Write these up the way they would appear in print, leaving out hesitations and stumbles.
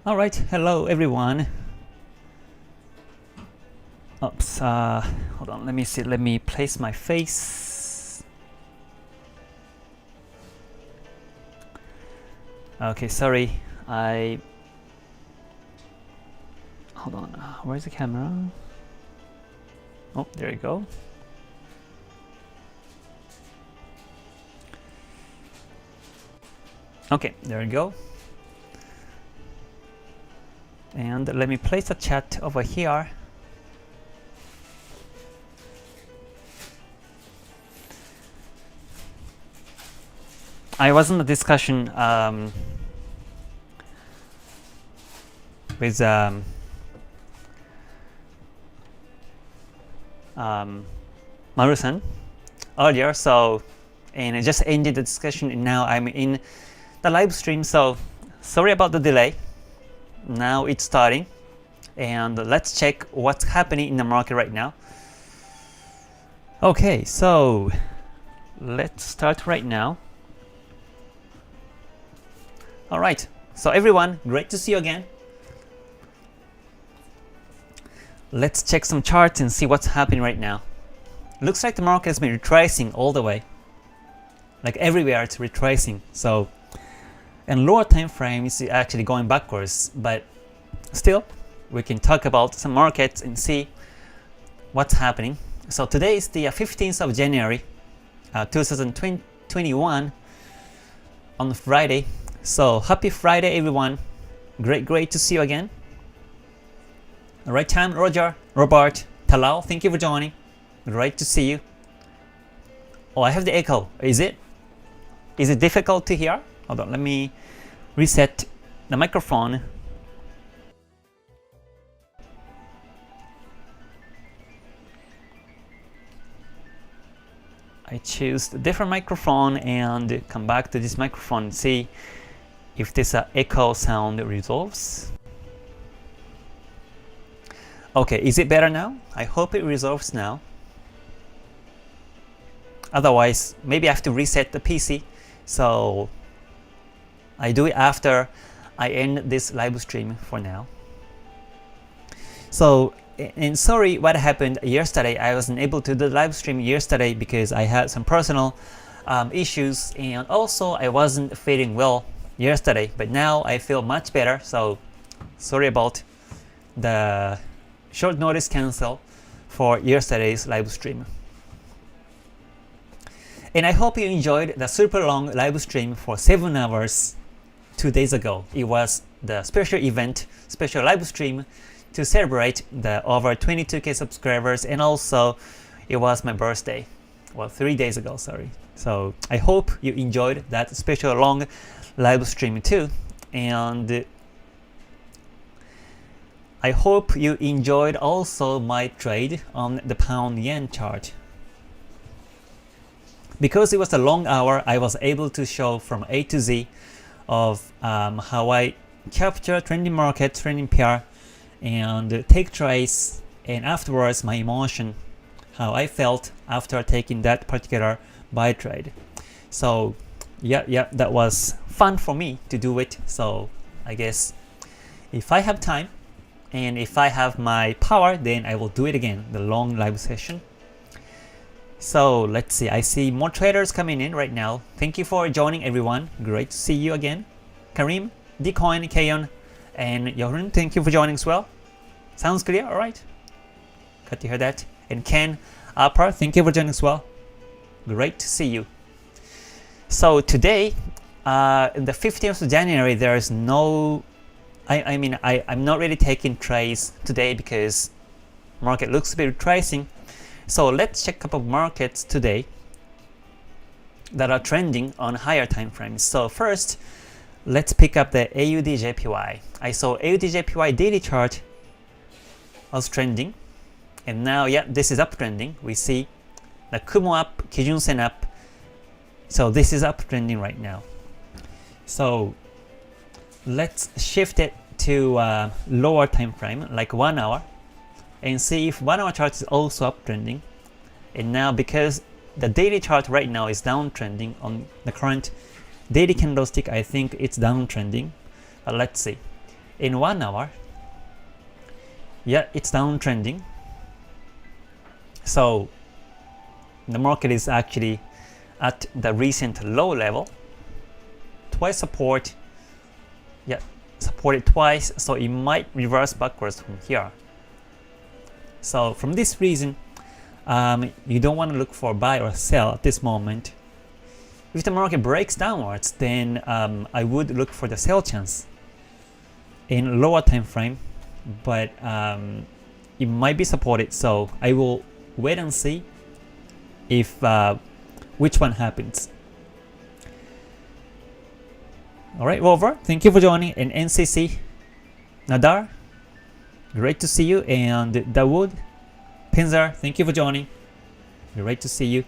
All right, hello everyone. Oops, hold on, let me see, let me place my face. Okay, sorry, hold on, where's the camera? Oh, there you go. Okay, there you go. And let me place a chat over here. I was in a discussion with Maru-san earlier, and I just ended the discussion and now I'm in the live stream, so sorry about the delay. Now it's starting and let's check what's happening in the market right now. Okay, so let's start right now. Alright, so everyone, great to see you again. Let's check some charts and see what's happening right now. Looks like the market has been retracing all the way. Like everywhere it's retracing. So, and lower time frame is actually going backwards, but still we can talk about some markets and see what's happening. So today is the 15th of January 2021 on Friday. So happy Friday everyone. Great to see you again. Alright, Tam, Roger, Robert, Talal, thank you for joining. Great to see you. Oh, I have the echo. Is it difficult to hear? Hold on, let me reset the microphone. I choose a different microphone and come back to this microphone and see if this echo sound resolves. Okay, is it better now? I hope it resolves now. Otherwise, maybe I have to reset the PC. So I do it after I end this live stream for now. So, and sorry what happened yesterday. I wasn't able to do the live stream yesterday because I had some personal issues, and also I wasn't feeling well yesterday. But now I feel much better. So sorry about the short notice cancel for yesterday's live stream. And I hope you enjoyed the super long live stream for 7 hours 2 days ago. It was the special event, special live stream to celebrate the over 22k subscribers, and also it was my birthday. Well, 3 days ago, sorry. So I hope you enjoyed that special long live stream too. And I hope you enjoyed also my trade on the pound yen chart. Because it was a long hour, I was able to show from A to Z of how I capture trending market, trending pair, and take trades, and afterwards my emotion, how I felt after taking that particular buy trade. So yeah, that was fun for me to do it. So I guess if I have time and if I have my power, then I will do it again, the long live session. So let's see, I see more traders coming in right now. Thank you for joining everyone. Great to see you again. Karim, Dcoin, Kayon, and Yorun, thank you for joining as well. Sounds clear? Alright. Good to hear that. And Ken, Apar, thank you for joining as well. Great to see you. So today, in the 15th of January, there is no, I'm not really taking trades today because market looks to be retracing. So let's check a couple of markets today that are trending on higher time frames. So first, let's pick up the Aud Jpy. I saw Aud Jpy Daily Chart was trending, and now this is uptrending. We see the Kumo up, Kijun Sen up. So this is uptrending right now. So let's shift it to lower time frame, like 1 hour, and see if 1 hour chart is also uptrending. And now because the daily chart right now is downtrending on the current daily candlestick, I think it's downtrending. Let's see. in 1 hour, yeah, it's downtrending. So the market is actually at the recent low level, twice support, yeah, supported twice, so it might reverse backwards from here. So from this reason, you don't want to look for buy or sell at this moment. If the market breaks downwards, then I would look for the sell chance in lower time frame, but it might be supported, so I will wait and see if which one happens. Alright, Rover, thank you for joining. And NCC, Nadar, great to see you. And Dawood, Pinzar, thank you for joining. Great to see you.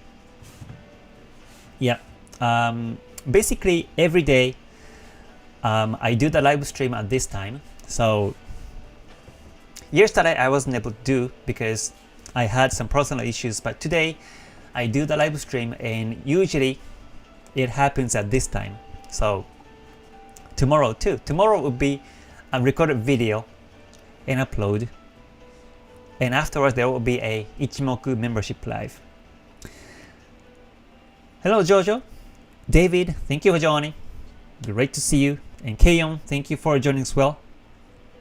Yeah, basically every day I do the live stream at this time. So yesterday I wasn't able to do because I had some personal issues, but today I do the live stream and usually it happens at this time. So tomorrow too. Tomorrow will be a recorded video and upload, and afterwards there will be a Ichimoku membership live. Hello Jojo, David, thank you for joining. Great to see you. And Kayon, thank you for joining as well.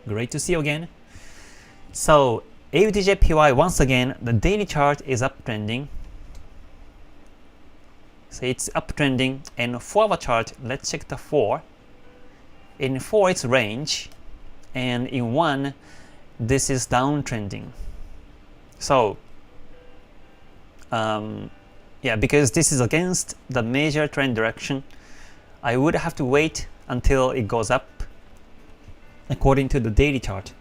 Great to see you again. So Aud Jpy, once again, the daily chart is uptrending. So it's uptrending, and 4-hour chart, let's check the 4. In 4 it's range, and in 1 this is downtrending. So yeah, because this is against the major trend direction, I would have to wait until it goes up according to the daily chart.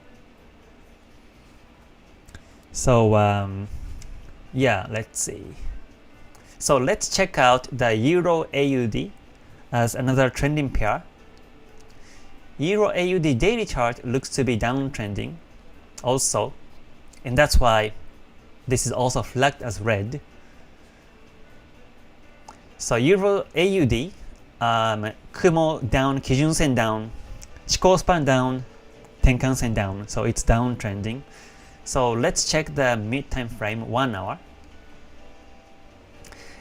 So yeah, let's see. So let's check out the Euro AUD as another trending pair. Euro AUD daily chart looks to be downtrending also, and that's why this is also flagged as red. So Euro AUD, Kumo down, Kijun Sen down, Chikou span down, Tenkan Sen down, so it's downtrending. So let's check the mid time frame 1 hour.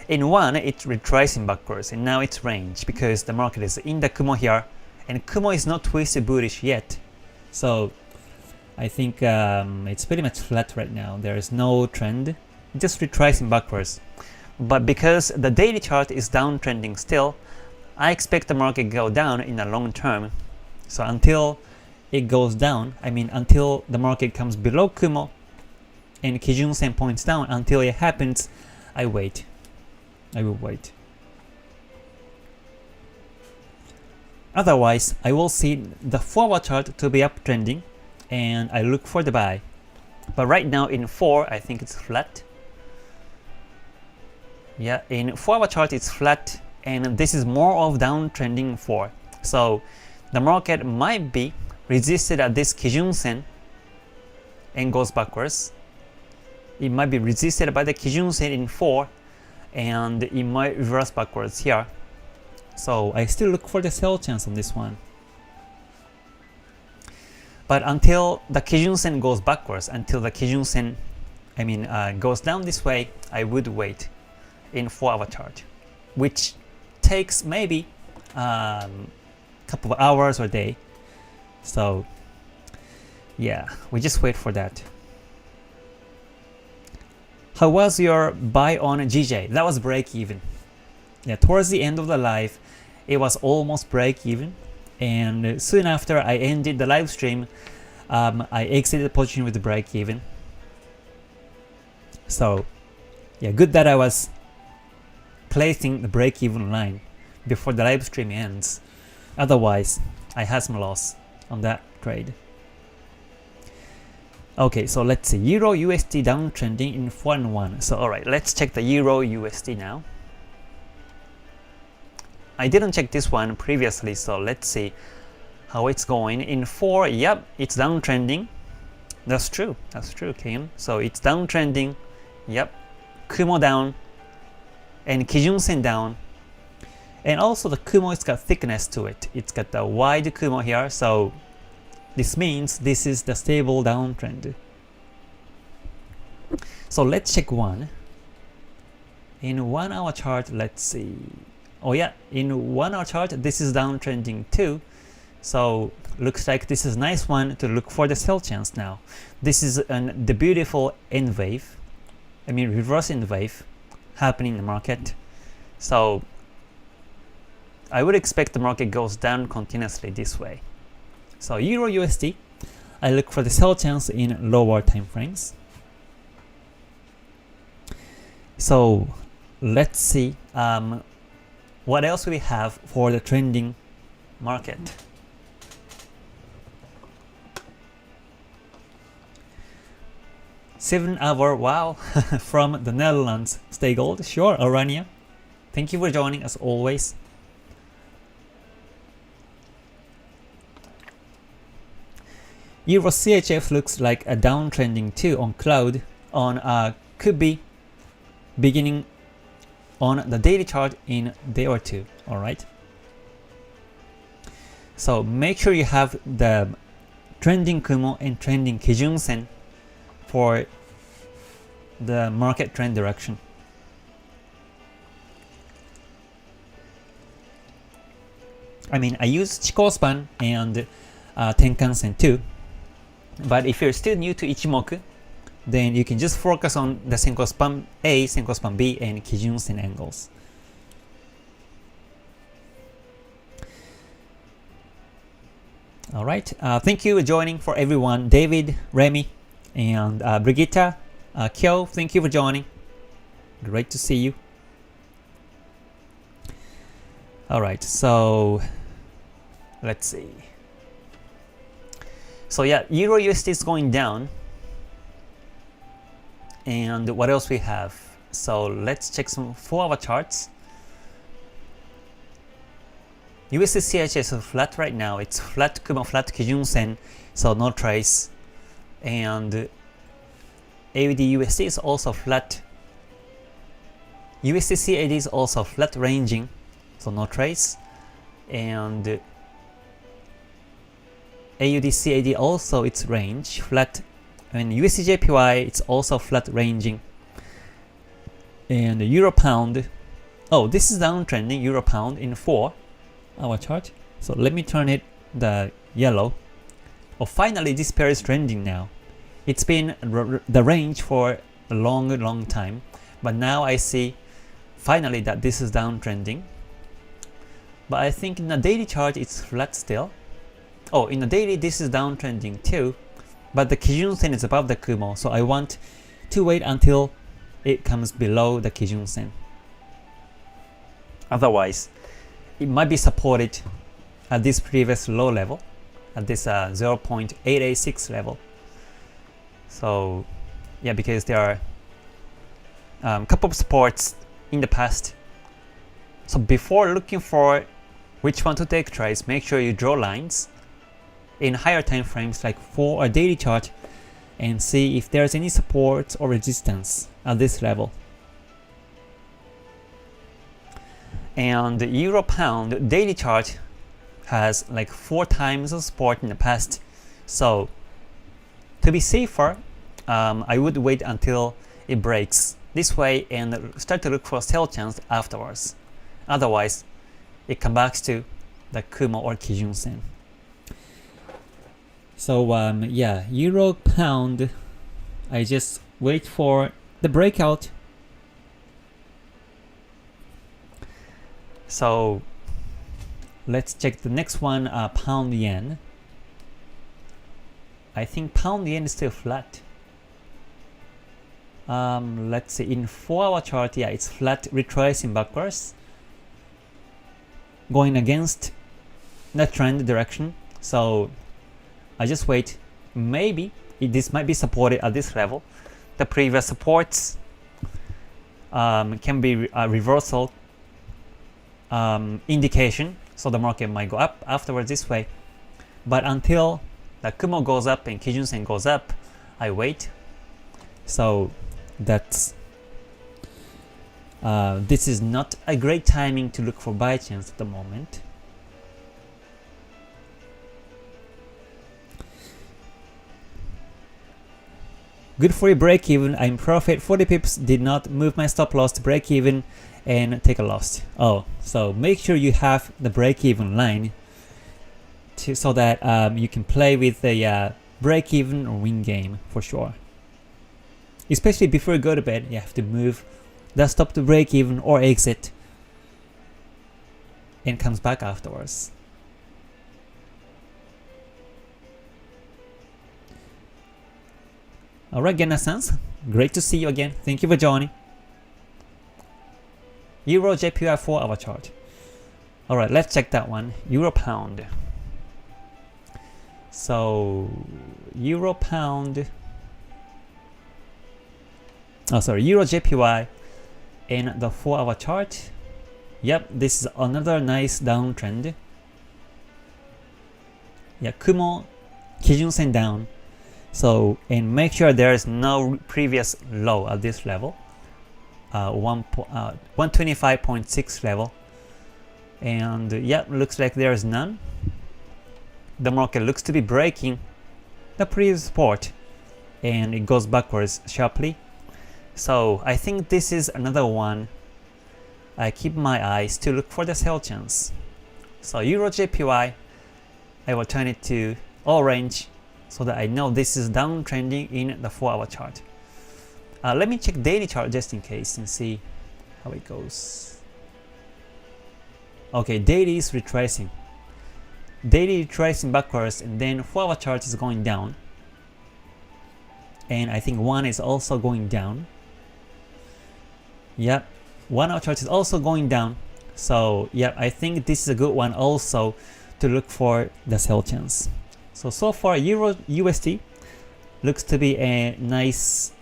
In 1 it's retracing backwards, and now it's range because the market is in the Kumo here, and Kumo is not twisted bullish yet. So I think it's pretty much flat right now. There is no trend, just retracing backwards. But because the daily chart is downtrending still, I expect the market to go down in the long term. So until it goes down, I mean until the market comes below Kumo and Kijun Sen points down, until it happens, I wait. I will wait. Otherwise, I will see the 4-hour chart to be uptrending and I look for the buy. But right now in 4, I think it's flat. Yeah, in 4-hour chart it's flat, and this is more of downtrending 4. So the market might be resisted at this Kijun Sen and goes backwards. It might be resisted by the Kijun Sen in 4 and it might reverse backwards here. So I still look for the sell chance on this one. But until the Kijun Sen goes backwards, until the Kijun Sen goes down this way, I would wait in 4-hour chart, which takes maybe a couple of hours or a day. So yeah, we just wait for that. How was your buy on GJ? That was break even. Yeah, towards the end of the live, it was almost break even, and soon after I ended the live stream, I exited the position with the break even. So yeah, good that I was placing the break even line before the live stream ends. Otherwise, I had some loss on that trade. Okay, so let's see. Euro USD downtrending in 4 and 1. So alright, let's check the Euro USD now. I didn't check this one previously, so let's see how it's going. In 4, yep, it's downtrending. That's true, Kim. So it's downtrending, yep. Kumo down, and Kijun Sen down. And also the Kumo, it's got thickness to it. It's got the wide Kumo here, so This means this is the stable downtrend. So let's check one. In 1 hour chart, let's see. Oh yeah, in 1 hour chart, this is downtrending too. So looks like this is a nice one to look for the sell chance now. This is the beautiful N wave, reverse N wave happening in the market. So I would expect the market goes down continuously this way. So Euro USD, I look for the sell chance in lower time frames. So let's see what else we have for the trending market. Seven-hour, wow, from the Netherlands. Stay gold, sure, Arania. Thank you for joining as always. Euro CHF looks like a downtrending too on cloud on could be beginning on the daily chart in a day or two. Alright. So make sure you have the trending Kumo and trending Kijun Sen for the market trend direction. I use Chikou span and Tenkan Sen too. But if you're still new to Ichimoku, then you can just focus on the Senko span A, Senko span B, and Kijun Sen angles. Alright, thank you for joining for everyone. David, Remy, and Brigitta, Kyo, thank you for joining. Great to see you. Alright, so let's see. So yeah, Euro USD is going down. And what else we have? So let's check some 4-hour charts. USD CHF is flat right now. It's flat Kumo, flat Kijun Sen, so no trace. And AUD USD is also flat. USD CAD is also flat ranging, so no trace. And AUD CAD also its range flat, and USD JPY it's also flat ranging. And the Euro Pound, oh, this is downtrending Euro Pound in 4-hour chart. So let me turn it the yellow. Oh, finally this pair is trending now. It's been the range for a long time, but now I see finally that this is downtrending. But I think in the daily chart it's flat still. Oh, in the daily this is downtrending too, but the Kijun Sen is above the Kumo, so I want to wait until it comes below the Kijun Sen. Otherwise, it might be supported at this previous low level, at this 0.886 level. So yeah, because there are a couple of supports in the past. So before looking for which one to take tries, make sure you draw lines in higher time frames like for a daily chart and see if there's any support or resistance at this level. And the Euro Pound daily chart has like 4 times of support in the past. So to be safer, I would wait until it breaks this way and start to look for a sell chance afterwards. Otherwise, it comes back to the Kumo or Kijun Sen. So yeah, Euro Pound, I just wait for the breakout. So let's check the next one, Pound Yen. I think Pound Yen is still flat. Let's see, in 4-hour chart, yeah, it's flat, retracing backwards, going against the trend direction. So I just wait. Maybe this might be supported at this level. The previous supports can be a reversal indication, so the market might go up afterwards this way. But until the Kumo goes up and Kijun Sen goes up, I wait. So that's this is not a great timing to look for buy chance at the moment. good for your break even. I'm profit 40 pips, did not move my stop loss to break even and take a loss. Oh, so make sure you have the break even line so that you can play with the break even or win game for sure. Especially before you go to bed, you have to move the stop to break even or exit and comes back afterwards. Alright, Genna-sans, great to see you again. Thank you for joining. Euro JPY 4 hour chart. Alright, let's check that one. Euro pound. So Euro pound, Euro JPY in the 4 hour chart. Yep, this is another nice downtrend. Yeah, Kumo, Kijun Sen down. So, and make sure there is no previous low at this level, 125.6 level, and yeah, looks like there is none. The market looks to be breaking the previous support, and it goes backwards sharply. So I think this is another one I keep my eyes to look for the sell chance. So Euro JPY, I will turn it to orange, so that I know this is downtrending in the 4 hour chart. Let me check daily chart just in case and see how it goes. Okay, daily is retracing. Daily retracing backwards, and then 4 hour chart is going down. And I think 1 is also going down. Yep, 1 hour chart is also going down. So yeah, I think this is a good one also to look for the sell chance. So far Euro USD looks to be a nice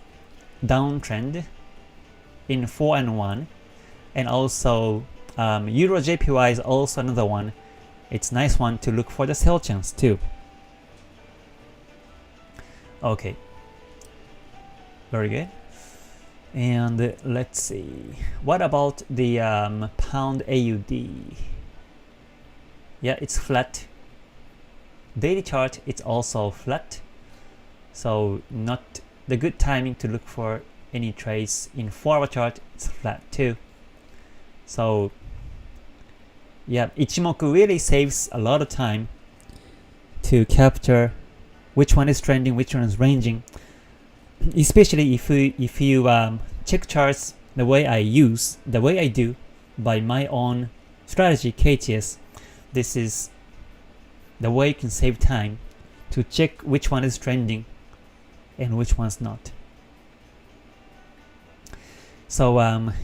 downtrend in 4 and 1, and also Euro JPY is also another one. It's a nice one to look for the sell chance too. Okay, very good. And let's see, what about the pound AUD? Yeah, it's flat. Daily chart, it's also flat, so not the good timing to look for any trades. In 4 hour chart, it's flat too. So yeah, Ichimoku really saves a lot of time to capture which one is trending, which one is ranging, especially if you check charts the way I do by my own strategy, KTS. This is the way you can save time to check which one is trending and which one's not. So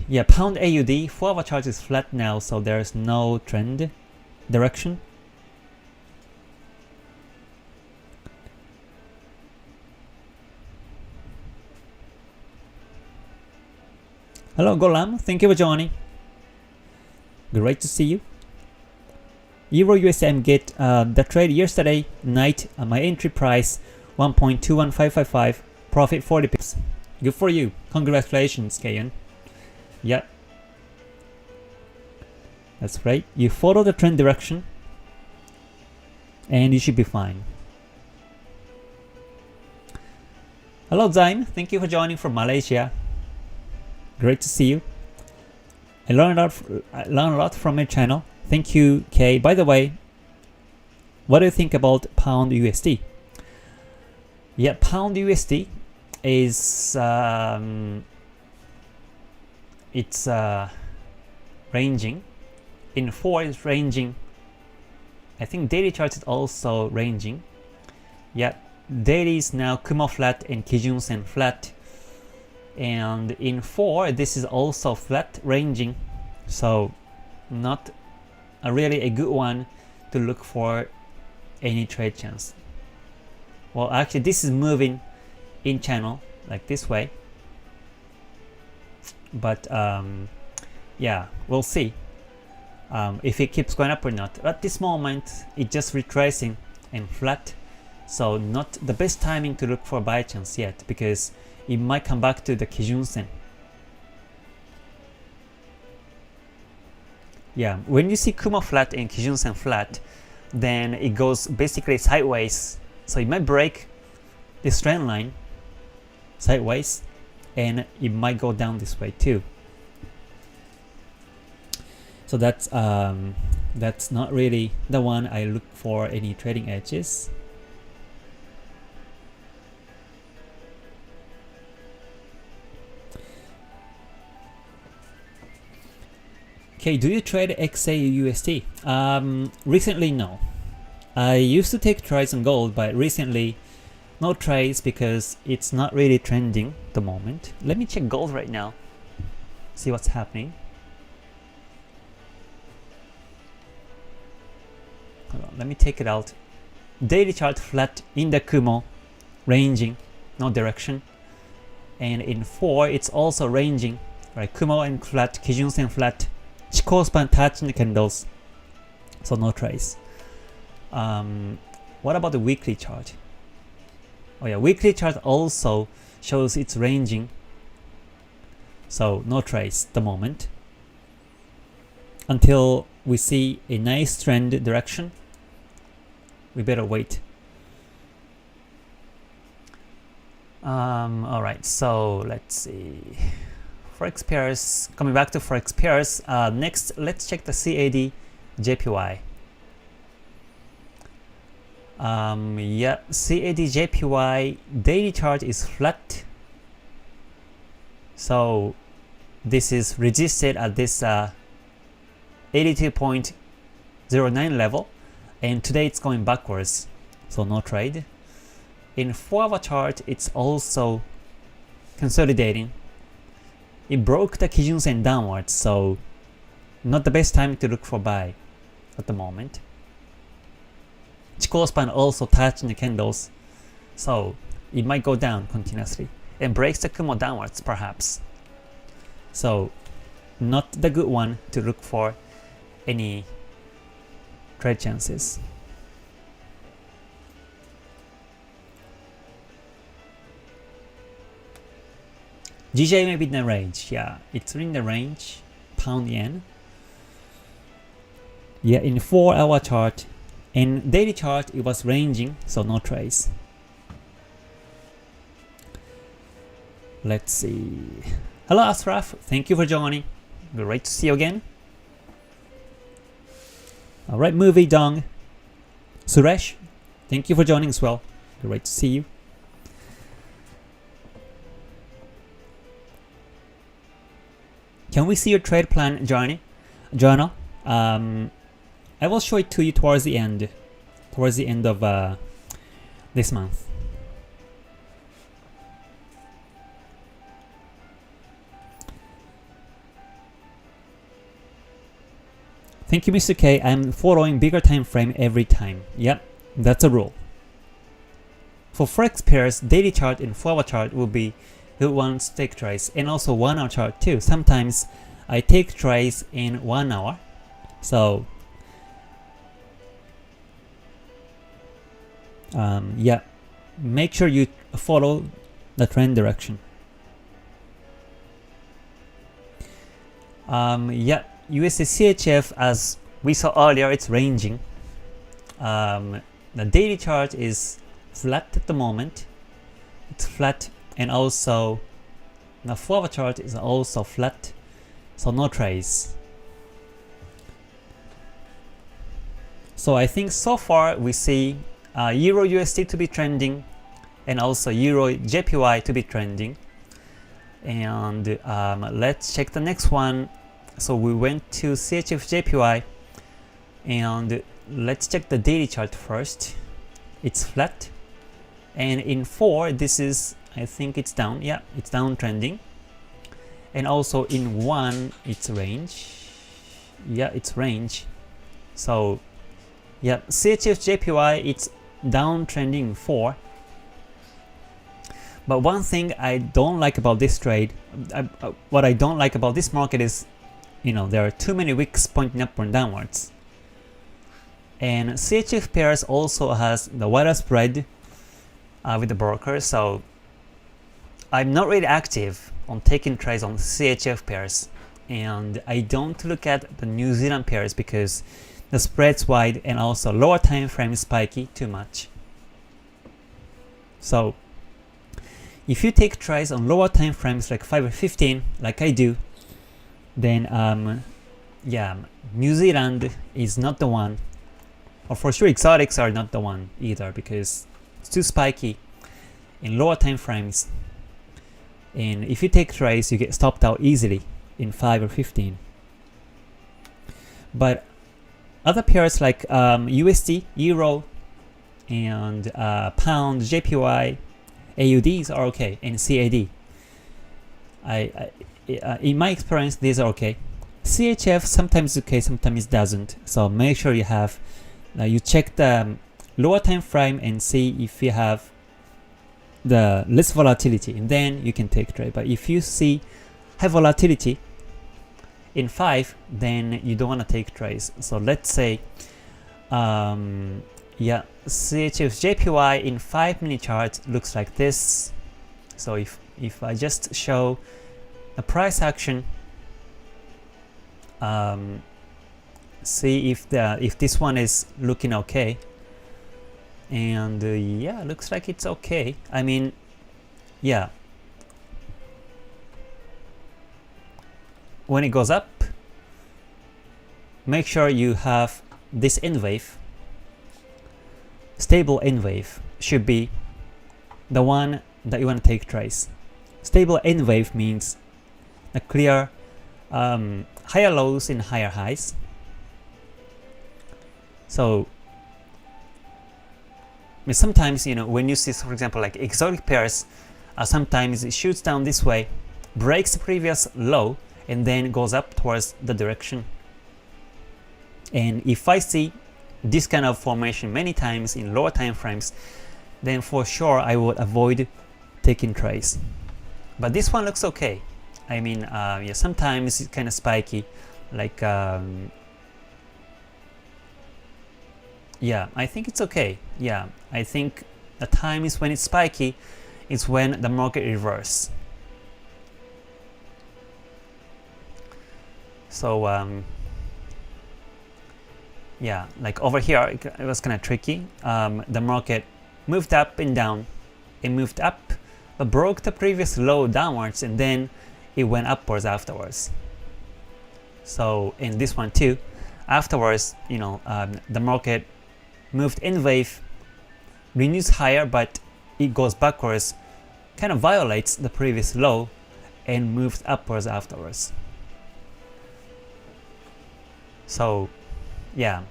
yeah, pound AUD 4 hour chart is flat now, so there's no trend direction. Hello Golam, thank you for joining. Great to see you. Euro USM get the trade yesterday night. My entry price 1.21555, profit 40 pips. Good for you. Congratulations, Kayan. Yep. That's right. You follow the trend direction and you should be fine. Hello Zaim, thank you for joining from Malaysia. Great to see you. I learned a lot from your channel. Thank you, Kay. By the way, what do you think about pound USD? Yeah, pound USD is it's ranging. In 4 is ranging. I think daily chart is also ranging. Yeah, daily is now Kumo flat and Kijun Sen flat. And in 4 this is also flat ranging. So not really a good one to look for any trade chance. Well, actually this is moving in channel like this way, but yeah, we'll see if it keeps going up or not. At this moment it's just retracing and flat, so not the best timing to look for buy chance yet, because it might come back to the Kijun Sen. Yeah, when you see Kumo flat and Kijun Sen flat, then it goes basically sideways. So it might break this trend line. sideways, and it might go down this way too. So that's not really the one I look for any trading edges. Okay, do you trade XAUUSD? Recently, no. I used to take trades on gold, but recently, no trades because it's not really trending at the moment. Let me check gold right now, see what's happening. Hold on, let me take it out. Daily chart flat in the Kumo, ranging, no direction. And in 4, it's also ranging, right? Kumo and flat, Kijun Sen flat. Chikou span touching the candles, so no trades. What about the weekly chart? Oh yeah, weekly chart also shows it's ranging, so no trades at the moment until we see a nice trend direction. We better wait. Alright, so let's see. Forex pairs, coming back to Forex pairs, next let's check the CAD JPY. Yeah, CAD JPY daily chart is flat, so this is resisted at this 82.09 level, and today it's going backwards, so no trade. In 4-hour chart, it's also consolidating. It broke the Kijun Sen downwards, so not the best time to look for buy at the moment. Chikou span also touching the candles, so it might go down continuously and breaks the Kumo downwards perhaps. So not the good one to look for any trade chances. GJ may be in the range, yeah, it's in the range, pound yen. Yeah, in 4-hour chart and daily chart it was ranging, so no trades. Let's see. Hello Ashraf, thank you for joining. Great to see you again. Alright, Movie Dong. Suresh, thank you for joining as well. Great to see you. Can we see your trade plan journal? I will show it to you towards the end of this month. Thank you, Mr. K. I'm following bigger time frame every time. Yep, that's a rule. For Forex pairs, daily chart and 4-hour chart will be good ones to take trades, and also 1-hour chart too. Sometimes I take trades in 1 hour, so yeah, make sure you follow the trend direction. Yeah, USD CHF, as we saw earlier, it's ranging. The daily chart is flat at the moment. It's flat, and also the 4-hour chart is also flat, so no trades. So I think so far we see Euro USD to be trending, and also Euro JPY to be trending. And let's check the next one. So we went to CHF JPY, and let's check the daily chart first. It's flat, and in 4 this is, I think it's down. Yeah, it's down trending. And also in 1 it's range. Yeah, it's range. So yeah, CHF JPY it's down trending 4. But one thing I don't like about this trade, what I don't like about this market is, you know, there are too many wicks pointing up and downwards. And CHF pairs also has the wider spread with the broker, so I'm not really active on taking trades on CHF pairs, and I don't look at the New Zealand pairs because the spread's wide and also lower time frame is spiky too much. So if you take trades on lower time frames like 5 or 15, like I do, then yeah, New Zealand is not the one, or for sure exotics are not the one either, because it's too spiky in lower time frames, and if you take trades you get stopped out easily in 5 or 15. But other pairs like USD, Euro, and Pound, JPY, AUDs are okay, and CAD. In my experience, these are okay. CHF sometimes okay, sometimes it doesn't. So make sure you have you check the lower time frame and see if you have the less volatility, and then you can take trade. But if you see high volatility in 5, then you don't want to take trades. So let's say yeah, CHF JPY in 5-minute chart looks like this. So if I just show a price action, see if this one is looking okay, and yeah, looks like it's okay. I mean, yeah, when it goes up, make sure you have this N wave. Stable N wave should be the one that you want to take trades. Stable N wave means a clear higher lows and higher highs. So sometimes, you know, when you see, for example, like exotic pairs, sometimes it shoots down this way, breaks the previous low, and then goes up towards the direction. And if I see this kind of formation many times in lower time frames, then for sure I would avoid taking trades. But this one looks okay. I mean, yeah, sometimes it's kind of spiky, like yeah, I think it's okay. Yeah, I think the time is when it's spiky is when the market reverses. So yeah, like over here it was kind of tricky. The market moved up and down. It moved up but broke the previous low downwards, and then it went upwards afterwards. So in this one too, afterwards, you know, the market moved in wave, renews higher, but it goes backwards, kind of violates the previous low, and moves upwards afterwards. So yeah,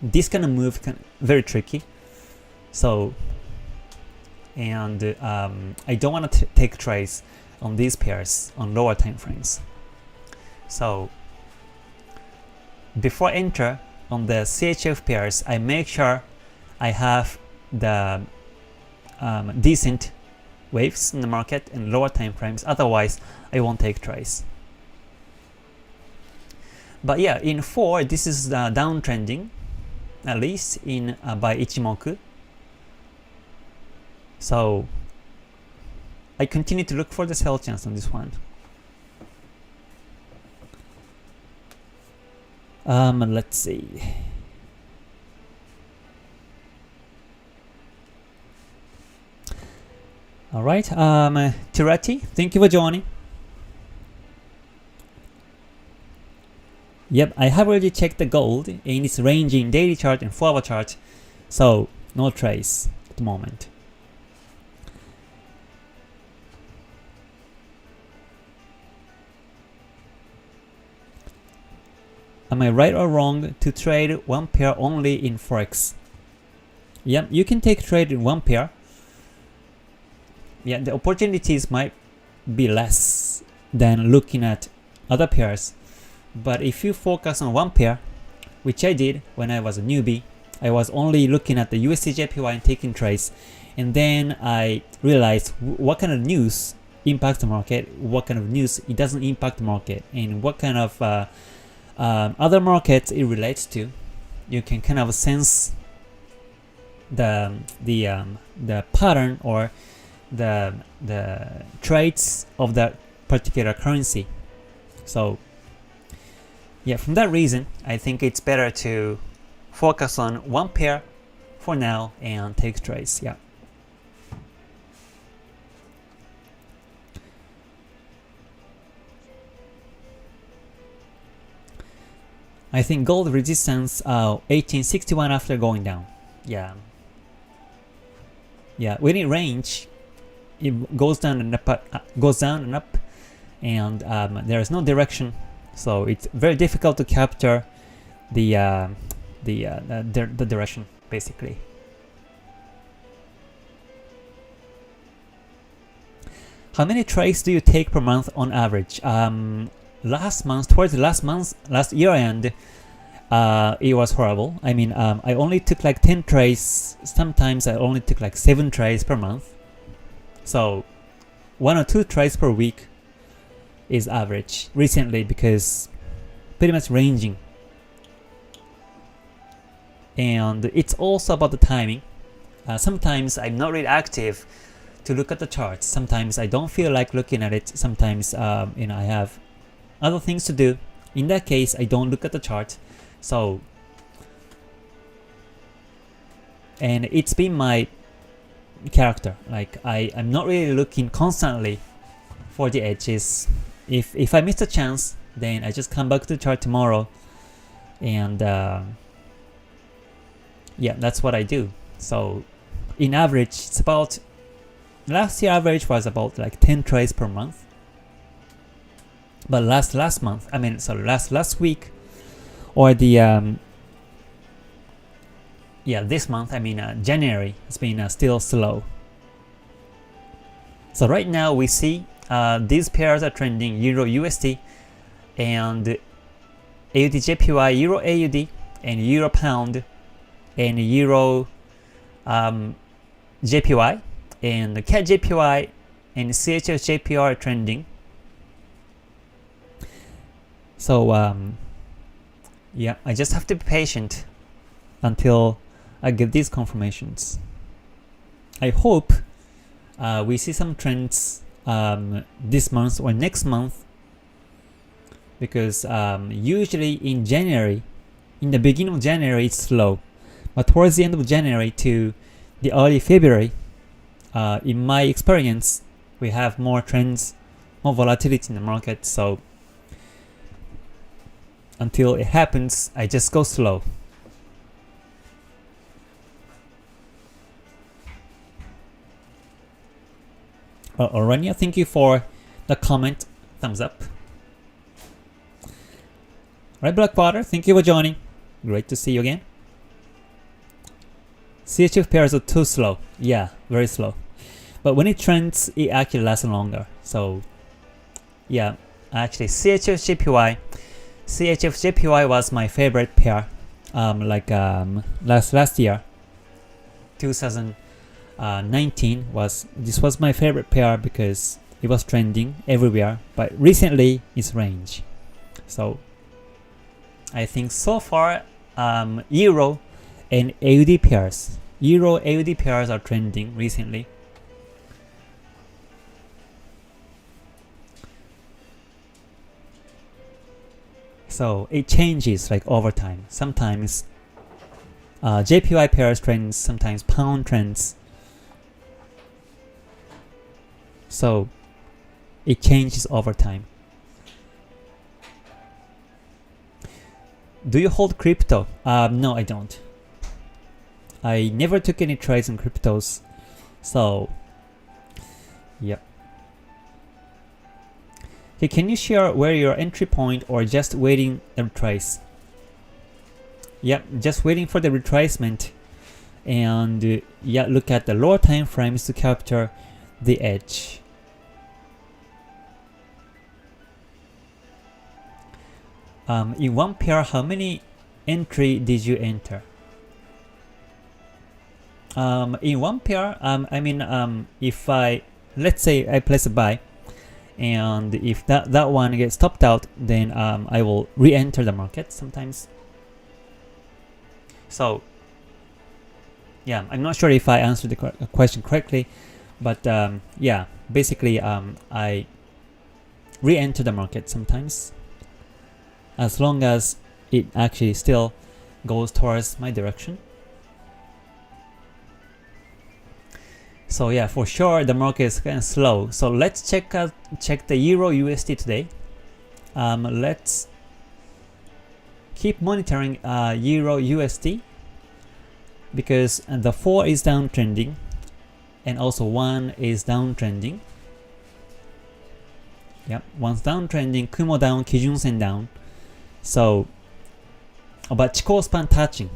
this kind of move very tricky. So, and I don't want to take trades on these pairs on lower time frames. So before I enter on the CHF pairs, I make sure I have the decent waves in the market in lower time frames. Otherwise, I won't take trades. But yeah, in 4, this is downtrending, at least in by Ichimoku. So I continue to look for the sell chance on this one. Let's see. All right, Tirati, thank you for joining. Yep, I have already checked the gold and it's ranging daily chart and 4-hour chart, so no trades at the moment. Am I right or wrong to trade one pair only in Forex? Yep, you can take trade in one pair. Yeah, the opportunities might be less than looking at other pairs. But if you focus on one pair, which I did when I was a newbie, I was only looking at the USD JPY and taking trades, and then I realized what kind of news impacts the market, what kind of news it doesn't impact the market, and what kind of other markets it relates to. You can kind of sense the pattern or the traits of that particular currency. So yeah, from that reason, I think it's better to focus on one pair for now and take trades. Yeah. I think gold resistance 1861 after going down. Yeah. Yeah, within range, it goes down and up, and there is no direction, so it's very difficult to capture the direction basically. How many trades do you take per month on average? Towards last year end, it was horrible. I mean, I only took like 10 trades. Sometimes I only took like 7 trades per month. So 1 or 2 trades per week is average recently, because pretty much ranging. And it's also about the timing. Sometimes I'm not really active to look at the charts. Sometimes I don't feel like looking at it. Sometimes I have other things to do. In that case, I don't look at the chart. So, and it's been my character. Like I'm not really looking constantly for the edges. If I miss a chance, then I just come back to the chart tomorrow, and yeah, that's what I do. So, in average, it's about last year average was about like 10 trades per month. But last week, or the this month, January, it's been still slow. So right now we see these pairs are trending: Euro USD and AUD JPY, Euro AUD, and Euro Pound, and Euro JPY, and the CAD JPY and CHF JPY are trending. So yeah, I just have to be patient until I get these confirmations. I hope we see some trends this month or next month, because usually in January, in the beginning of January, it's slow, but towards the end of January to the early February, in my experience, we have more trends, more volatility in the market. So until it happens, I just go slow. Orania, thank you for the comment, thumbs up. Alright, Blackwater, thank you for joining. Great to see you again. CHF pairs are too slow. Yeah, very slow. But when it trends, it actually lasts longer. So yeah, actually CHF JPY was my favorite pair. Last year, 2019 this was my favorite pair because it was trending everywhere. But recently, it's range. So I think so far, Euro and AUD pairs. Euro AUD pairs are trending recently. So it changes like over time. Sometimes JPY pairs trends, sometimes pound trends. So it changes over time. Do you hold crypto? No, I don't. I never took any trades in cryptos. So yeah. Okay, can you share where your entry point or just waiting a retrace? Yep, just waiting for the retracement, and yeah, look at the lower time frames to capture the edge. In one pair, how many entry did you enter? In one pair, if let's say I place a buy, and if that one gets stopped out, then I will re-enter the market sometimes. So yeah, I'm not sure if I answered the question correctly, but yeah, basically I re-enter the market sometimes, as long as it actually still goes towards my direction. So yeah, for sure the market is kind of slow. So let's check the Euro USD today. keep monitoring Euro USD because the 4 is downtrending and also 1 is downtrending. Yep, one's downtrending, Kumo down, Kijun Sen down. So, but Chikou span touching,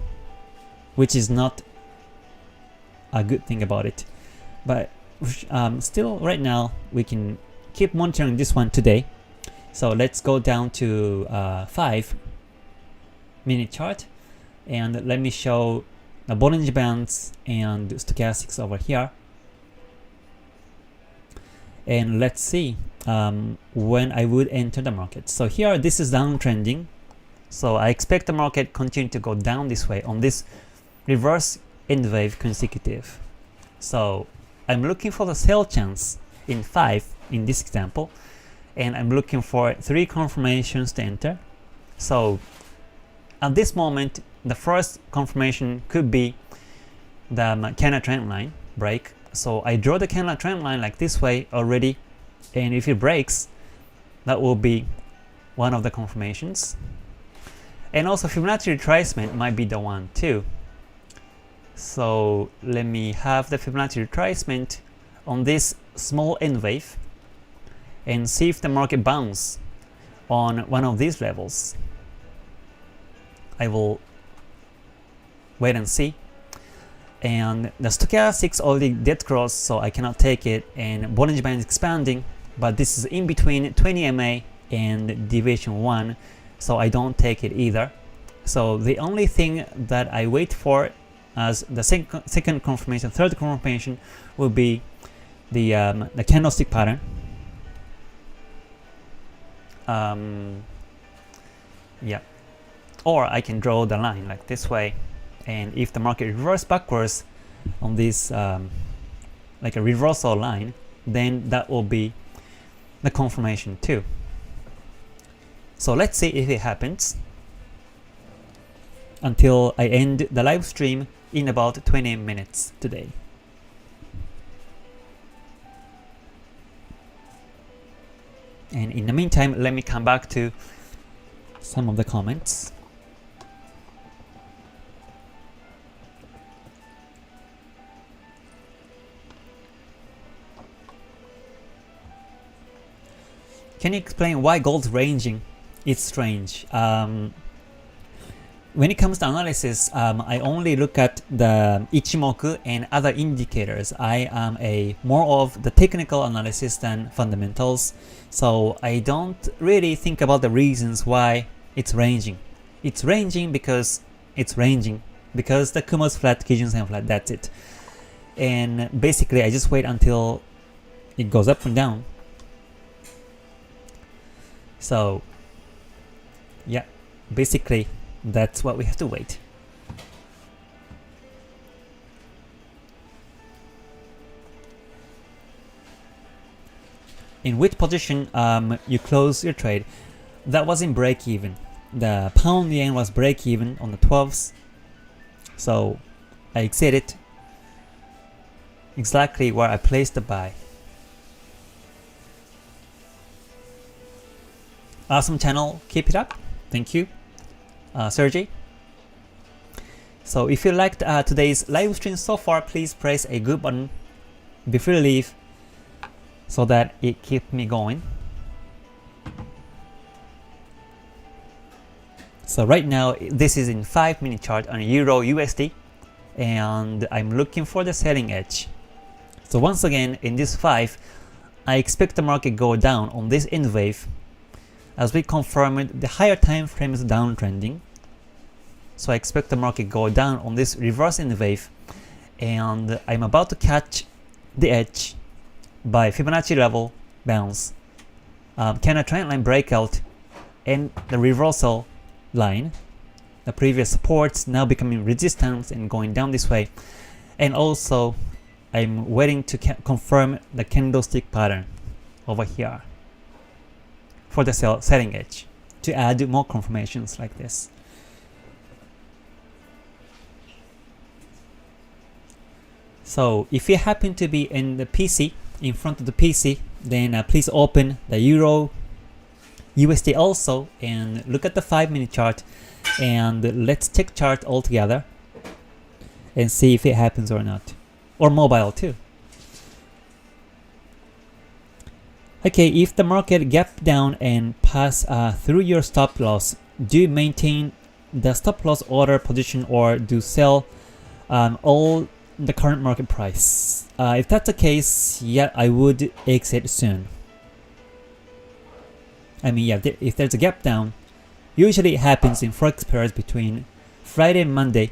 which is not a good thing about it. But still, right now, we can keep monitoring this one today. So let's go down to 5-minute chart, and let me show the Bollinger Bands and stochastics over here. And let's see when I would enter the market. So here, this is downtrending. So I expect the market continue to go down this way on this reverse end wave consecutive. So I'm looking for the sell chance in 5 in this example, and I'm looking for 3 confirmations to enter. So at this moment, the first confirmation could be the candle trend line break. So I draw the candle trend line like this way already, and if it breaks, that will be one of the confirmations. And also Fibonacci retracement might be the one too. So let me have the Fibonacci retracement on this small end wave and see if the market bounces on one of these levels. I will wait and see. And the stochastics already dead cross, so I cannot take it, and Bollinger Band is expanding, but this is in between 20 MA and deviation 1, so I don't take it either. So the only thing that I wait for as the second confirmation, third confirmation will be the candlestick pattern. Yeah, or I can draw the line like this way, and if the market reverses backwards on this like a reversal line, then that will be the confirmation too. So let's see if it happens until I end the live stream in about 20 minutes today. And in the meantime, let me come back to some of the comments. Can you explain why gold's ranging? It's strange. When it comes to analysis, I only look at the Ichimoku and other indicators. I am more of the technical analysis than fundamentals, so I don't really think about the reasons why it's ranging. It's ranging because the Kumo's flat, Kijun-sen flat, that's it. And basically I just wait until it goes up and down. So yeah, basically that's what we have to wait. In which position you close your trade? That was in break even. The pound yen was break even on the 12th, so I exited exactly where I placed the buy. Awesome channel, keep it up. Thank you, Sergey. So if you liked today's live stream so far, please press a good button before you leave so that it keeps me going. So right now, this is in 5-minute chart on Euro USD, and I'm looking for the selling edge. So once again, in this 5, I expect the market go down on this end wave as we confirmed the higher time frame is downtrending. So I expect the market go down on this reverse end wave, and I'm about to catch the edge by Fibonacci level bounce, candle trend line breakout, and the reversal line. The previous supports now becoming resistance and going down this way. And also I'm waiting to confirm the candlestick pattern over here for the selling edge to add more confirmations like this. So if you happen to be in the PC, in front of the PC, then please open the Euro USD also and look at the 5-minute chart and let's check chart all together and see if it happens or not, or mobile too. Okay, if the market gap down and pass through your stop loss, do you maintain the stop loss order position or do sell all the current market price? If that's the case, yeah, I would exit soon. I mean, yeah, if there's a gap down, usually it happens in forex pairs between Friday and Monday.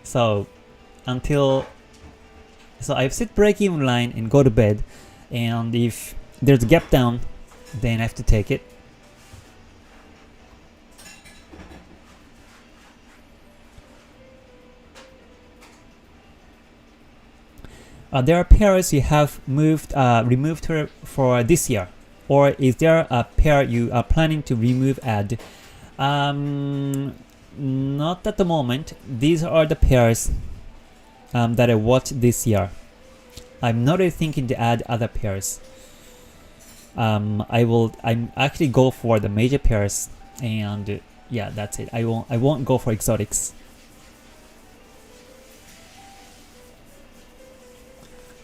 So I sit break-even line and go to bed, and if there's a gap down, then I have to take it. There are pairs you have removed for this year, or is there a pair you are planning to remove, add? Not at the moment. These are the pairs that I watched this year. I'm not really thinking to add other pairs. I'm actually go for the major pairs, and yeah, that's it. I won't go for exotics.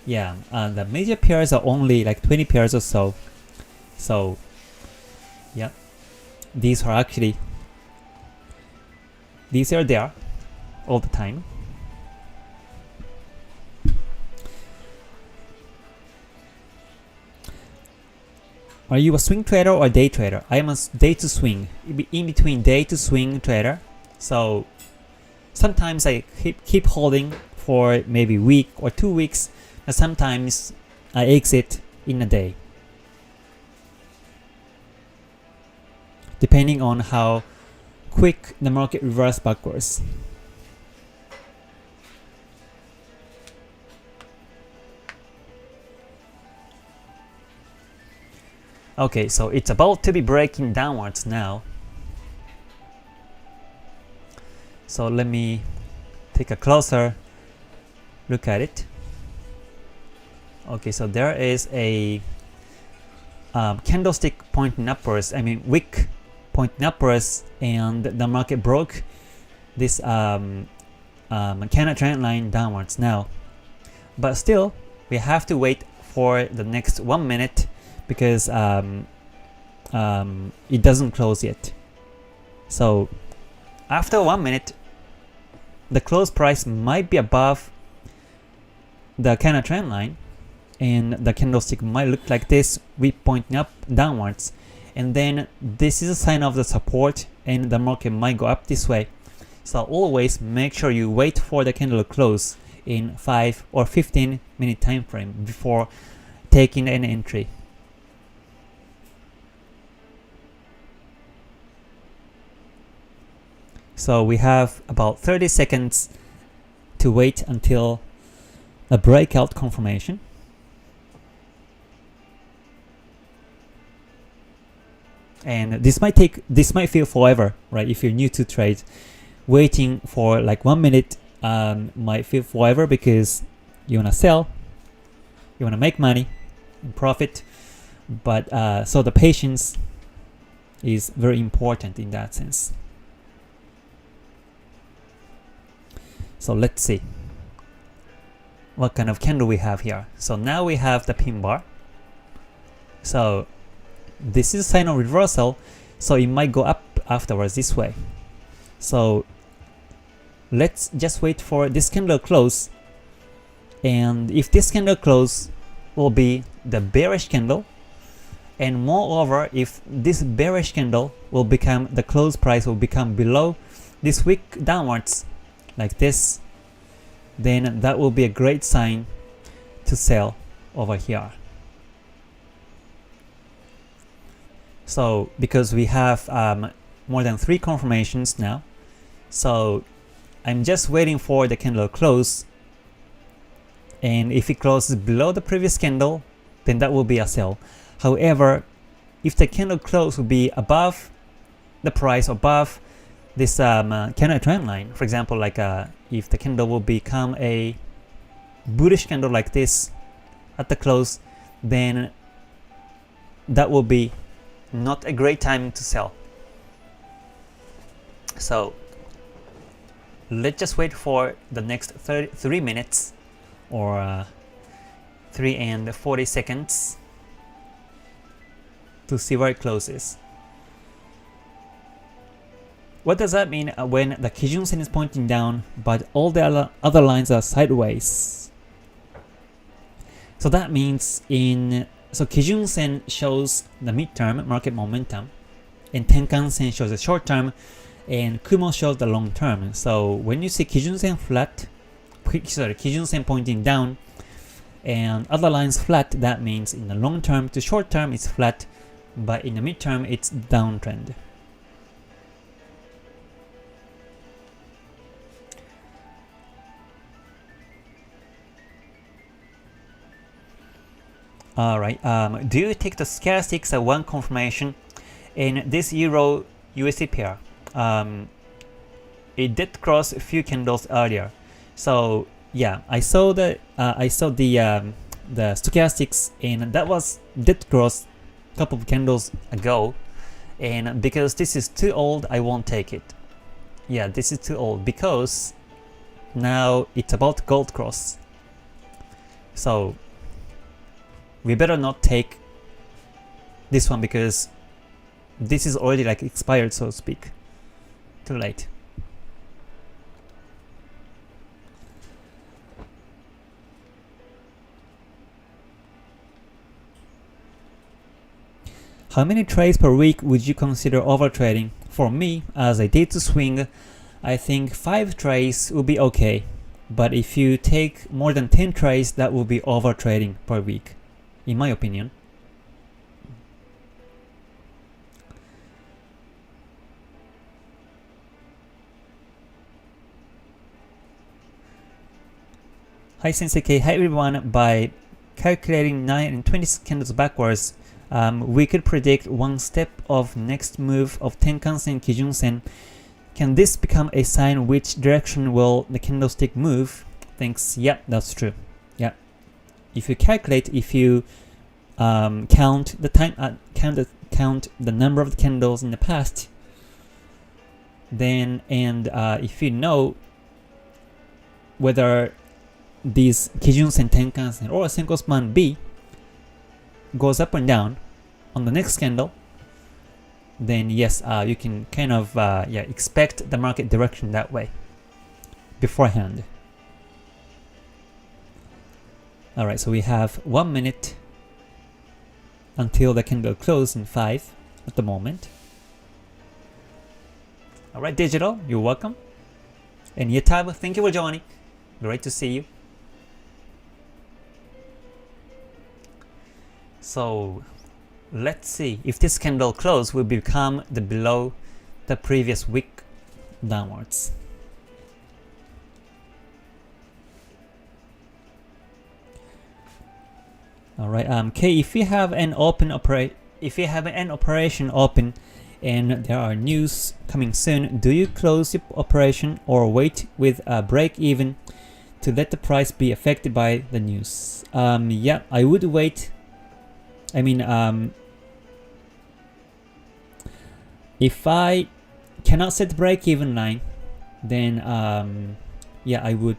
Yeah, the major pairs are only like 20 pairs or so. So yeah, these are there all the time. Are you a swing trader or a day trader? I am a day to swing, in between day to swing trader. So sometimes I keep holding for maybe a week or 2 weeks, and sometimes I exit in a day, depending on how quick the market reverses backwards. Okay, so it's about to be breaking downwards now. So let me take a closer look at it. Okay, so there is a candlestick pointing upwards, wick pointing upwards, and the market broke this candle trend line downwards now. But still, we have to wait for the next 1 minute because it doesn't close yet. So after 1 minute, the close price might be above the candle trend line, and the candlestick might look like this, wick pointing up downwards, and then this is a sign of the support, and the market might go up this way. So always make sure you wait for the candle to close in 5 or 15 minute time frame before taking an entry. So we have about 30 seconds to wait until a breakout confirmation. And this might feel forever, right? If you're new to trade, waiting for like 1 minute might feel forever because you wanna sell, you wanna make money and profit. But so the patience is very important in that sense. So let's see what kind of candle we have here. So now we have the pin bar. So this is a sign of reversal, so it might go up afterwards this way. So let's just wait for this candle close, and if this candle close will be the bearish candle, and moreover if this bearish candle will become, the close price will become below this wick downwards like this, then that will be a great sign to sell over here. So because we have more than 3 confirmations now, so I'm just waiting for the candle close, and if it closes below the previous candle, then that will be a sell. However, if the candle close will be above the price, above this candle trend line, for example, like if the candle will become a bullish candle like this at the close, then that will be not a great time to sell. So let's just wait for the next 3 minutes or 3 and 40 seconds to see where it closes. What does that mean when the Kijun Sen is pointing down but all the other lines are sideways? So that means Kijun Sen shows the midterm market momentum, and Tenkan Sen shows the short term, and Kumo shows the long term. So when you see Kijun Sen Kijun Sen pointing down and other lines flat, that means in the long term to short term it's flat, but in the midterm it's downtrend. Alright, do you take the stochastics as one confirmation in this Euro USD pair? It did cross a few candles earlier, so yeah, I saw the stochastics, and that did cross a couple of candles ago, and because this is too old, I won't take it. Yeah, this is too old because now it's about gold cross, so we better not take this one because this is already like expired, so to speak. Too late. How many trades per week would you consider overtrading? For me, as I did to swing, I think 5 trades would be okay. But if you take more than 10 trades, that would be overtrading per week, in my opinion. Hi Sensei K, hi everyone. By calculating 9 and 20 candles backwards, we could predict one step of next move of Tenkan Sen, Kijun Sen. Can this become a sign which direction will the candlestick move? Thanks. Yeah, that's true. Yeah. If you calculate, if you count the time, count the number of the candles in the past, then if you know whether these Kijun Sen, Tenkan Sen, or Senko Span B goes up and down on the next candle, then yes, you can kind of expect the market direction that way beforehand. Alright, so we have 1 minute until the candle closes in 5 at the moment. Alright, Digital, you're welcome. And Yetab, thank you for joining. Great to see you. So let's see if this candle close will become the below the previous wick downwards. Alright, K, if you have an operation open and there are news coming soon, do you close your operation or wait with a break even to let the price be affected by the news? Yeah, I would wait. I mean, if I cannot set the break-even line, then yeah, I would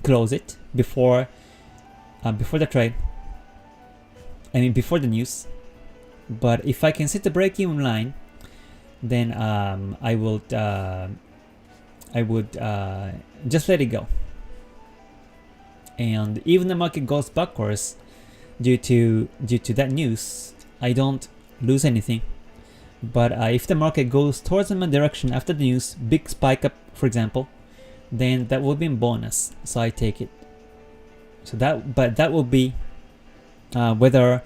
close it before the trade. I mean, before the news. But if I can set the break-even line, then I would just let it go. And even the market goes backwards due to that news, I don't lose anything. But if the market goes towards my direction after the news, big spike up, for example, then that will be a bonus, so I take it. So that will be whether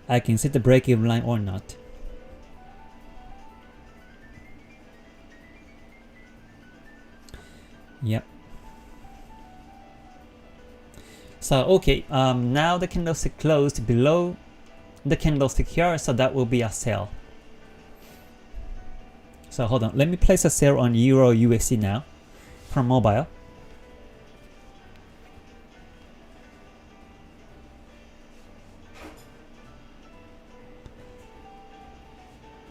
I can set the break-even line or not. Yep. So okay, now the candlestick closed below the candlestick here, so that will be a sell. So hold on, let me place a sell on Euro USD now from mobile.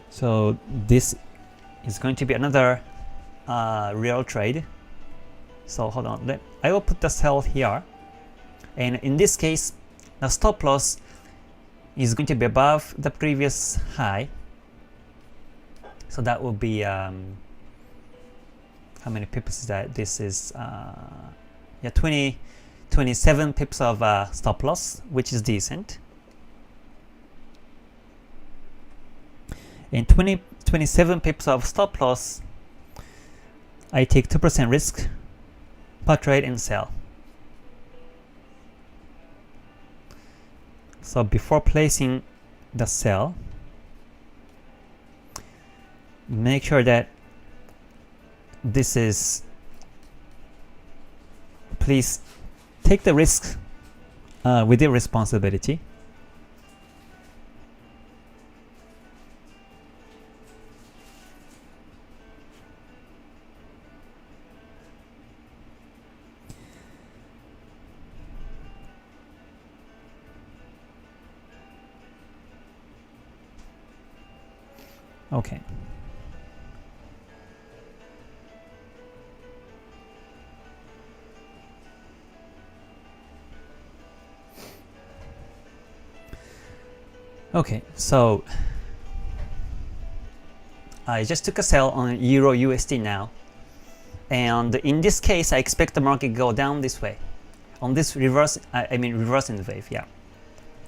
So this is going to be another real trade. So hold on, I will put the sell here, and in this case the stop loss is going to be above the previous high, so that will be how many pips is that? This is yeah, 27 pips of stop loss, which is decent, and 27 pips of stop loss, I take 2% risk per trade and sell. So before placing the sell, make sure that this is, please take the risk with your responsibility. Okay. Okay, so I just took a sell on Euro USD now, and in this case I expect the market go down this way on this reverse, I mean reversing the wave, yeah,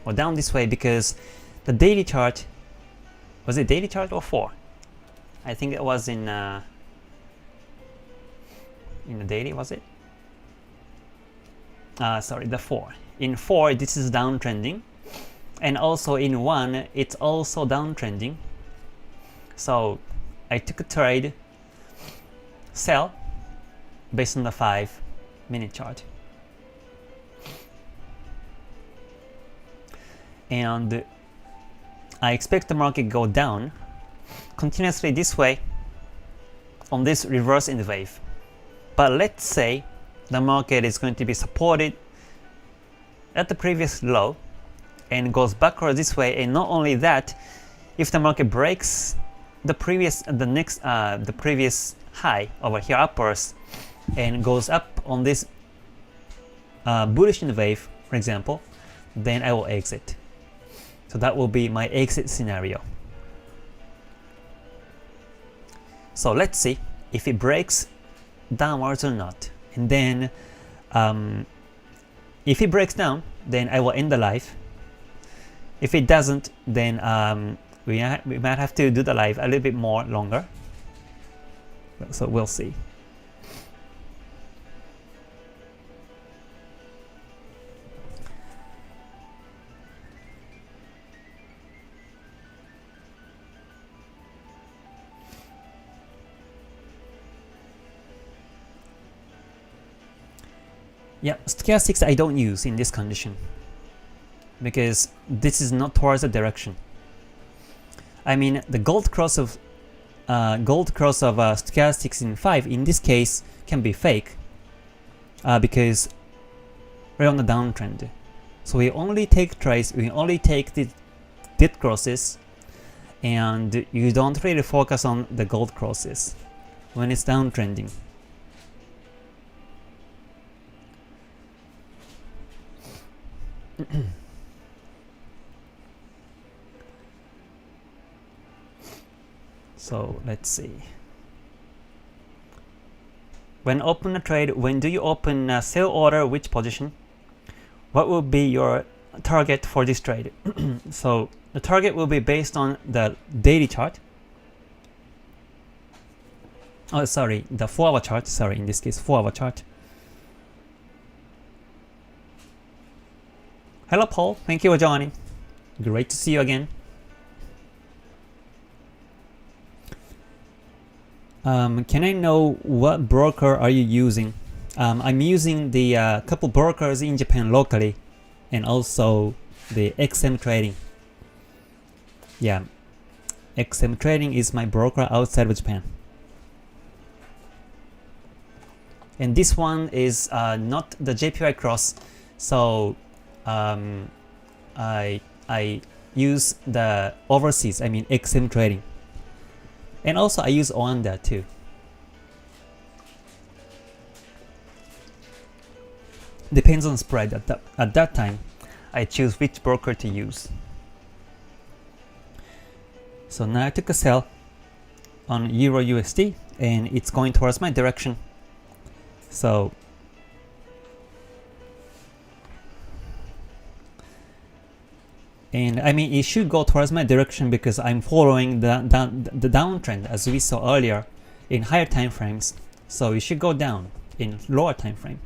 or down this way, because the daily chart, was it daily chart or 4? I think it was in the daily, was it? Sorry, the 4. In 4, this is downtrending, and also in 1, it's also downtrending. So I took a trade, sell, based on the 5-minute chart. And I expect the market go down continuously this way on this reverse in the wave. But let's say the market is going to be supported at the previous low and goes backwards this way, and not only that, if the market breaks the previous high over here upwards and goes up on this bullish in the wave, for example, then I will exit. So that will be my exit scenario. So let's see if it breaks downwards or not. And then if it breaks down, then I will end the live. If it doesn't, then we might have to do the live a little bit more longer. So we'll see. Yeah, stochastics I don't use in this condition because this is not towards the direction. I mean, the gold cross of stochastics in 5 in this case can be fake because we're on the downtrend. So we only take trades, we only take the dip crosses, and you don't really focus on the gold crosses when it's downtrending. So let's see. When open a trade, when do you open a sell order, which position? What will be your target for this trade? So the target will be based on the daily chart. Oh, sorry, the 4-hour chart. Sorry, in this case, 4-hour chart. Hello, Paul. Thank you for joining. Great to see you again. Can I know what broker are you using? I'm using the couple brokers in Japan locally, and also the XM Trading. Yeah, XM Trading is my broker outside of Japan. And this one is not the JPY cross, so I use the overseas, I mean XM Trading. And also I use Oanda too. Depends on spread. At that time, I choose which broker to use. So now I took a sell on Euro USD and it's going towards my direction. So and I mean it should go towards my direction because I'm following the downtrend as we saw earlier in higher time frames. So it should go down in lower time frame.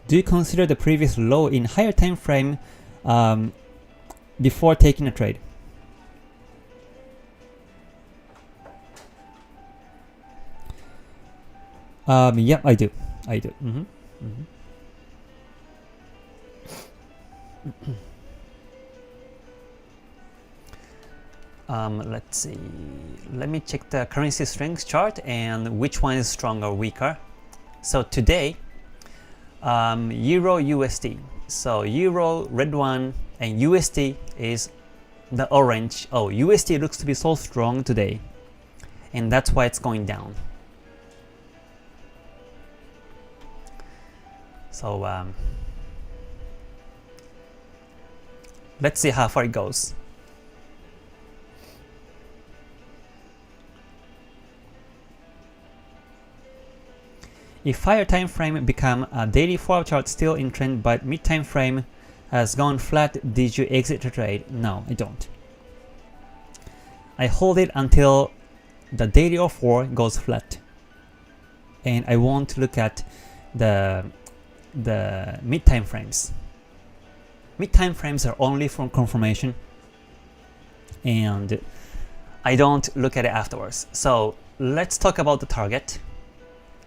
Do you consider the previous low in higher time frame before taking a trade? Yeah, I do. Let's see. Let me check the currency strength chart and which one is stronger or weaker. So today, Euro USD. So Euro red one and USD is the orange. Oh, USD looks to be so strong today, and that's why it's going down. So let's see how far it goes. If higher time frame become a daily forward chart still in trend but mid time frame has gone flat, did you exit the trade? No, I don't. I hold it until the daily or 4 goes flat, and I won't look at the mid time frames. Mid time frames are only for confirmation, and I don't look at it afterwards. So let's talk about the target.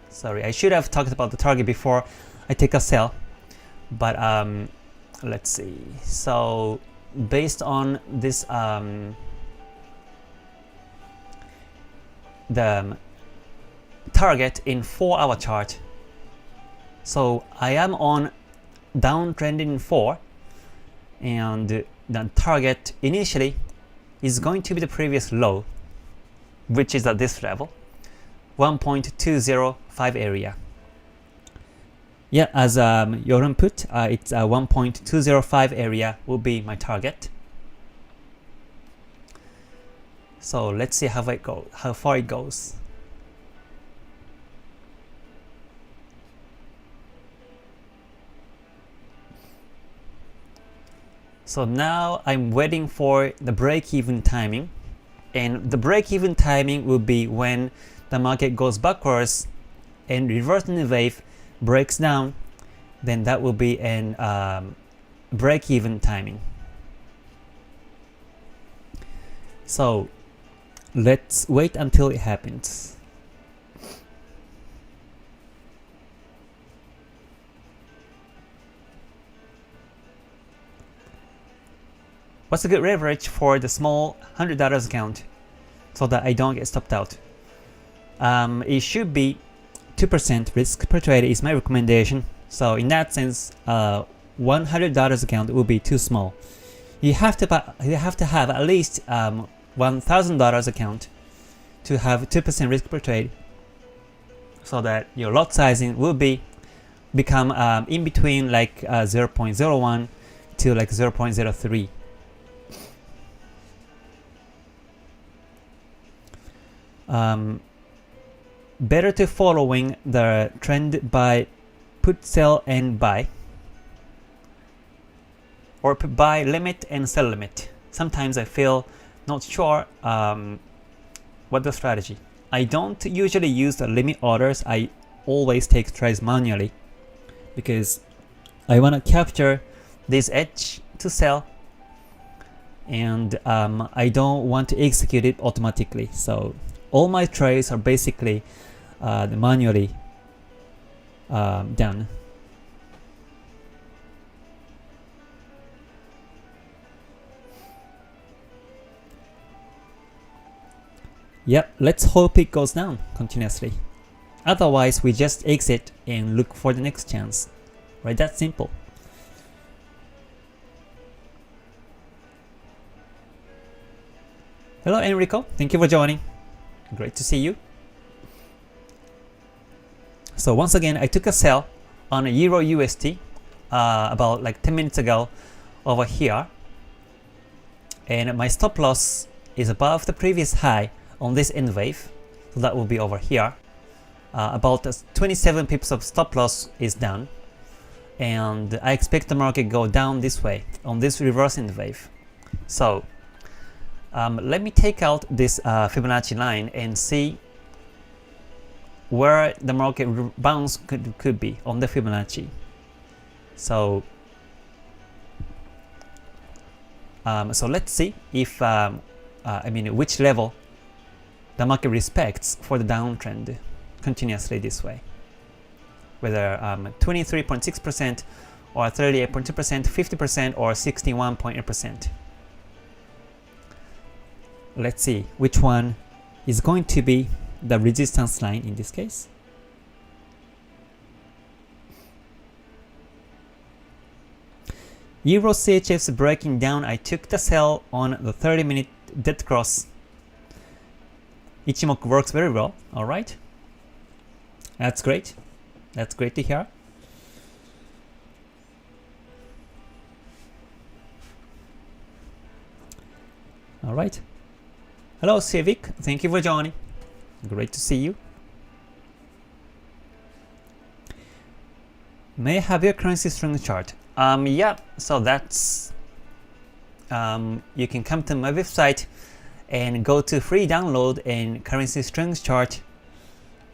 Sorry, I should have talked about the target before I take a sell, but let's see. So based on this the target in 4-hour chart, so I am on downtrend in 4, and the target initially is going to be the previous low, which is at this level, 1.205 area. Yeah, as your input, it's 1.205 area will be my target. So let's see how far it goes. So now I'm waiting for the break-even timing, and the break-even timing will be when the market goes backwards and reversing the wave breaks down, then that will be an break-even timing. So let's wait until it happens. What's a good leverage for the small $100 account so that I don't get stopped out? It should be 2% risk per trade is my recommendation. So in that sense, $100 account will be too small. You have to have at least $1,000 account to have 2% risk per trade, so that your lot sizing will become in between like 0.01 to like 0.03. Better to following the trend by put, sell, and buy, or buy limit and sell limit. Sometimes I feel not sure what the strategy. I don't usually use the limit orders. I always take trades manually because I want to capture this edge to sell, and I don't want to execute it automatically. So all my trades are basically manually done. Yep, let's hope it goes down continuously. Otherwise, we just exit and look for the next chance. Right? That's simple. Hello Enrico, thank you for joining. Great to see you. So once again, I took a sell on a Euro USD about like 10 minutes ago over here, and my stop loss is above the previous high on this end wave, so that will be over here. About 27 pips of stop loss is done, and I expect the market go down this way on this reverse end wave. So let me take out this Fibonacci line and see where the market bounce could be on the Fibonacci. So so let's see if which level the market respects for the downtrend continuously this way, whether 23.6% or 38.2%, 50% or 61.8%. Let's see which one is going to be the resistance line in this case. Euro CHF's breaking down. I took the sell on the 30-minute dead cross. Ichimoku works very well. All right, that's great. That's great to hear. All right. Hello Civic, thank you for joining. Great to see you. May I have your currency strength chart? Yeah, so that's you can come to my website and go to free download and currency strength chart,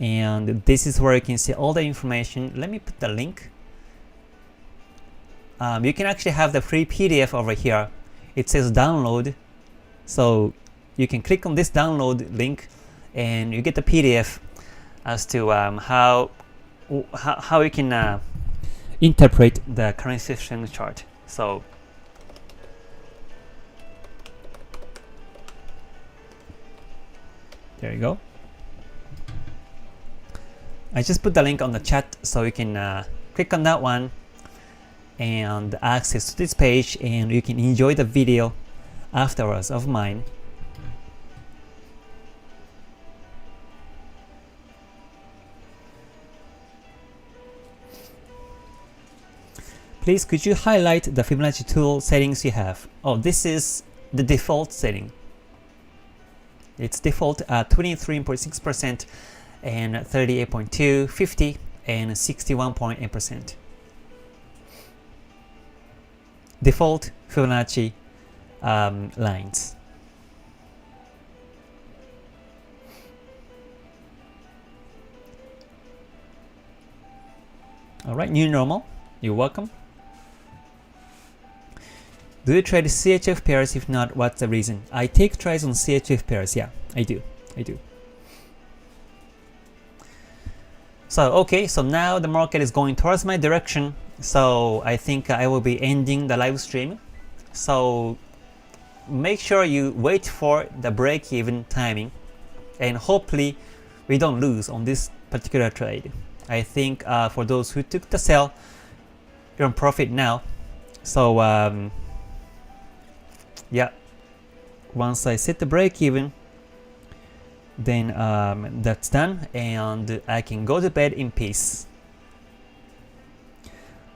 and this is where you can see all the information. Let me put the link. You can actually have the free PDF over here. It says download, so you can click on this download link and you get the PDF as to how you can interpret the currency strength chart. So there you go. I just put the link on the chat, so you can click on that one and access to this page, and you can enjoy the video afterwards of mine. Please could you highlight the Fibonacci tool settings you have? Oh, this is the default setting. It's default at 23.6% and 38.2, 50 and 61.8%. Default Fibonacci lines. Alright, new normal, you're welcome. Do you trade CHF pairs? If not, what's the reason? I take trades on CHF pairs, yeah, I do. So okay, so now the market is going towards my direction, so I think I will be ending the live stream. So make sure you wait for the break-even timing, and hopefully we don't lose on this particular trade. I think for those who took the sell, you're in profit now. So yeah, once I set the break-even, then that's done and I can go to bed in peace.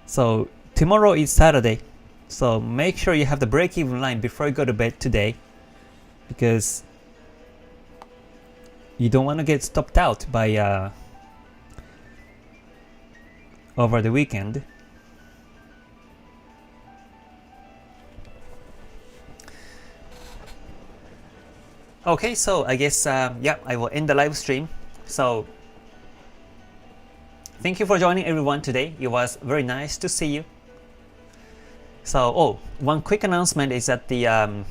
So tomorrow is Saturday, so make sure you have the break-even line before you go to bed today, because you don't want to get stopped out by over the weekend. Okay, so I guess yeah, I will end the live stream. So thank you for joining everyone today. It was very nice to see you. So one quick announcement is that the I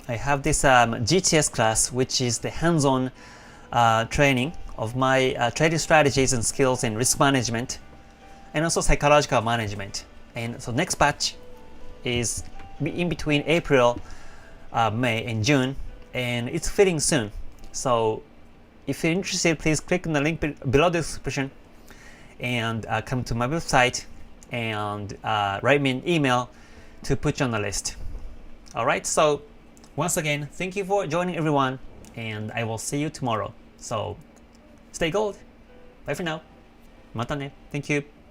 have this GTS class, which is the hands-on training of my trading strategies and skills in risk management and also psychological management. And so next batch is in between April, May and June, and it's fitting soon. So if you're interested, please click on the link below the description and come to my website and write me an email to put you on the list. Alright, so Once again, thank you for joining everyone, and I will see you tomorrow. So, stay gold. Bye for now. またね. Thank you.